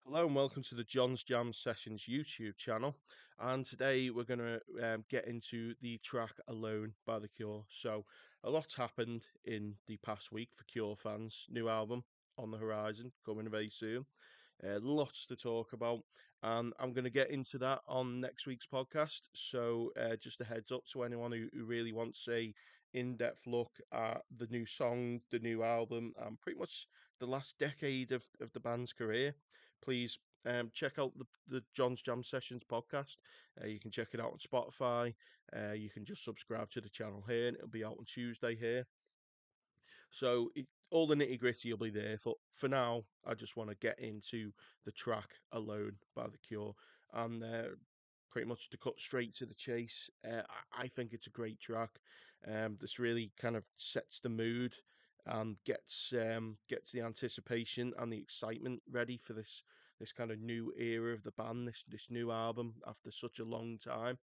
Hello and welcome to the John's Jam Sessions YouTube channel. And today we're going to get into the track Alone by The Cure. So, a lot's happened in the past week for Cure fans. New album on the horizon, coming very soon. Lots to talk about. And I'm going to get into that on next week's podcast. So, just a heads up to anyone who really wants a in-depth look at the new song, the new album, and pretty much the last decade of the band's career. Please check out the John's Jam Sessions podcast. You can check it out on Spotify. You can just subscribe to the channel here, and it'll be out on Tuesday here. So all the nitty gritty will be there. For now, I just want to get into the track Alone by The Cure. And pretty much to cut straight to the chase, I think it's a great track. This really kind of sets the mood and gets the anticipation and the excitement ready for this kind of new era of the band, this new album after such a long time.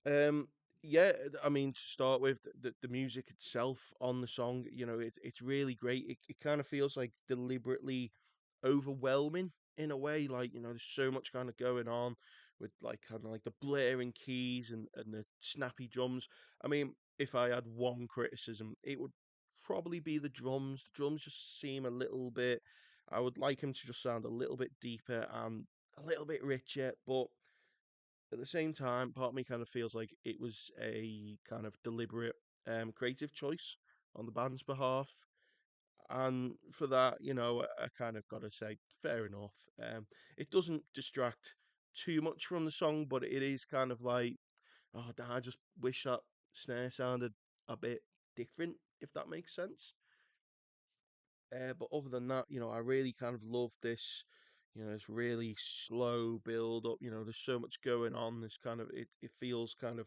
Um, yeah, I mean, to start with, the music itself on the song, it's really great. It kind of feels like deliberately overwhelming in a way. Like, there's so much kind of going on with like kind of like the blaring keys and the snappy drums. I mean, if I had one criticism, it would probably be the drums. The drums just seem a little bit, I would like them to just sound a little bit deeper and a little bit richer, but at the same time, part of me kind of feels like it was a kind of deliberate creative choice on the band's behalf. And for that, I kind of got to say, fair enough. It doesn't distract too much from the song, but it is kind of like, oh, I just wish that snare sounded a bit different, if that makes sense. But other than that, I really kind of love this, this really slow build up. There's so much going on. This kind of it feels kind of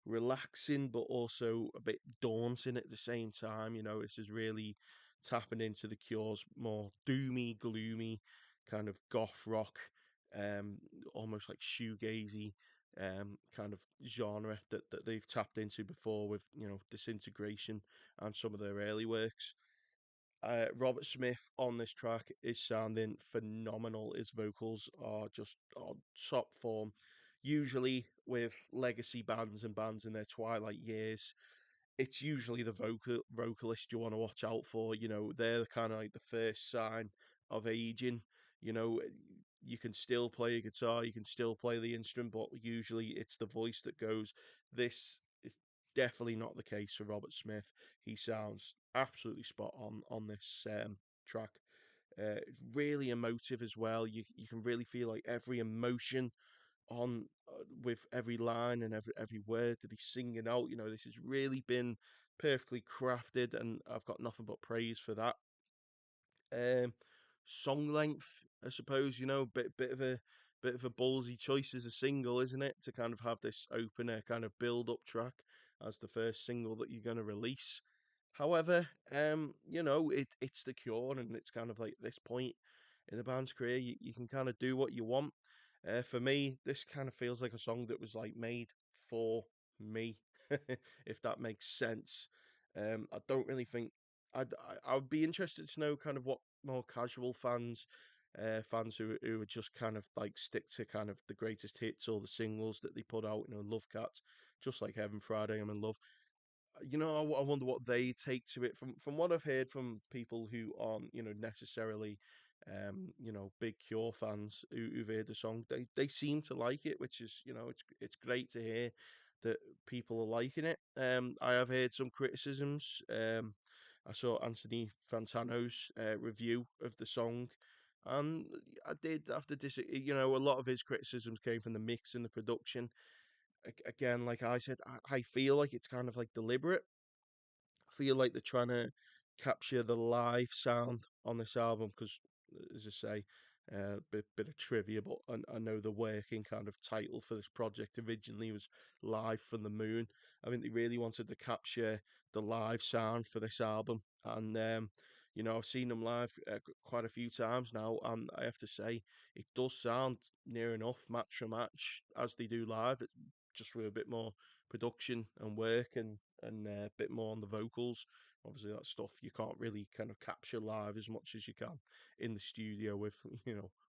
relaxing, but also a bit daunting at the same time. This is really tapping into the Cure's more doomy, gloomy kind of goth rock, um, almost like shoegazy kind of genre that they've tapped into before with Disintegration and some of their early works. Robert Smith on this track is sounding phenomenal. His vocals are just on top form. Usually with legacy bands and bands in their twilight years, it's usually the vocalist you want to watch out for. They're kind of like the first sign of aging. You know, you can still play a guitar, you can still play the instrument, but usually it's the voice that goes. This is definitely not the case for Robert Smith. He sounds absolutely spot on this track. It's really emotive as well. You can really feel like every emotion on with every line and every word that he's singing out. This has really been perfectly crafted, and I've got nothing but praise for that. Um, Song length, I suppose, bit of a ballsy choice as a single, isn't it? To kind of have this opener kind of build up track as the first single that you're going to release. However, it's the Cure, and it's kind of like this point in the band's career, you can kind of do what you want. For me, this kind of feels like a song that was like made for me, if that makes sense. I don't really think I would be interested to know kind of what more casual fans who would just kind of like stick to kind of the greatest hits or the singles that they put out. Love Cats, just like Heaven Friday, I'm in love. I wonder what they take to it. From what I've heard from people who aren't, necessarily, big Cure fans who've heard the song, they seem to like it, which is, it's great to hear that people are liking it. I have heard some criticisms. I saw Anthony Fantano's review of the song. And I did have to a lot of his criticisms came from the mix and the production. Again, like I said, I feel like it's kind of like deliberate. I feel like they're trying to capture the live sound on this album because, as I say, bit of trivia, but I know the working kind of title for this project originally was "Live from the Moon." I think they really wanted to capture the live sound for this album, and I've seen them live quite a few times now, and I have to say it does sound near enough match for match as they do live. Just with a bit more production and work and a bit more on the vocals Obviously, that stuff you can't really kind of capture live as much as you can in the studio with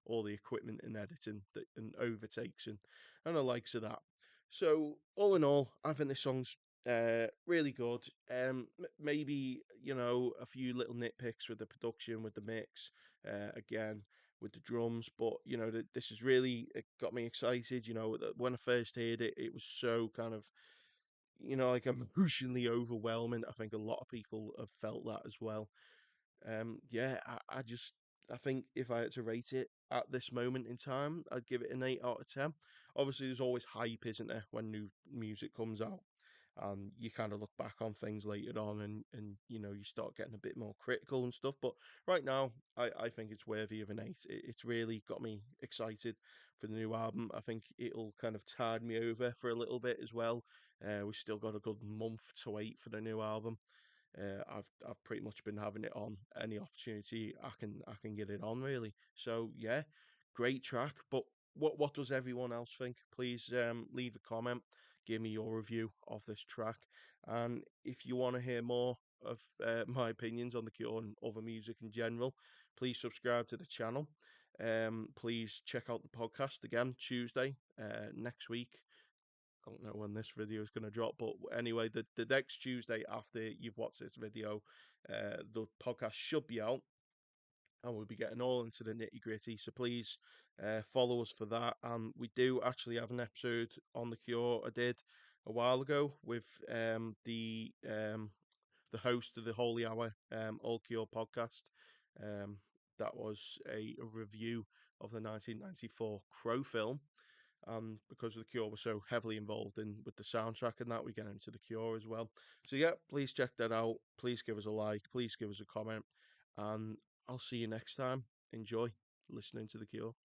all the equipment and editing and overtakes and the likes of that. So all in all, I think this song's really good. Maybe a few little nitpicks with the production, with the mix, again with the drums, but this is really, it got me excited. When I first heard it, it was so kind of like emotionally overwhelming. I think a lot of people have felt that as well. Yeah, I think if I had to rate it at this moment in time, I'd give it an 8 out of 10. Obviously, there's always hype, isn't there, when new music comes out, and you kind of look back on things later on, and you start getting a bit more critical and stuff. But right now, I think it's worthy of an eight. It's really got me excited for the new album. I think it'll kind of tide me over for a little bit as well. We've still got a good month to wait for the new album. I've pretty much been having it on any opportunity I can get it on, really. So yeah, great track. But what does everyone else think? Please leave a comment, give me your review of this track, and if you want to hear more of my opinions on the Cure and other music in general, please subscribe to the channel. Please check out the podcast again Tuesday next week. I don't know when this video is going to drop, but anyway, the next Tuesday after you've watched this video, the podcast should be out, and we'll be getting all into the nitty gritty. So please follow us for that. We do actually have an episode on the Cure I did a while ago with the host of the Holy Hour All Cure podcast. Um, that was a review of the 1994 Crow film, because the Cure were so heavily involved in with the soundtrack and that, we get into the Cure as well. So yeah, please check that out. Please give us a like. Please give us a comment, and I'll see you next time. Enjoy listening to the Cure.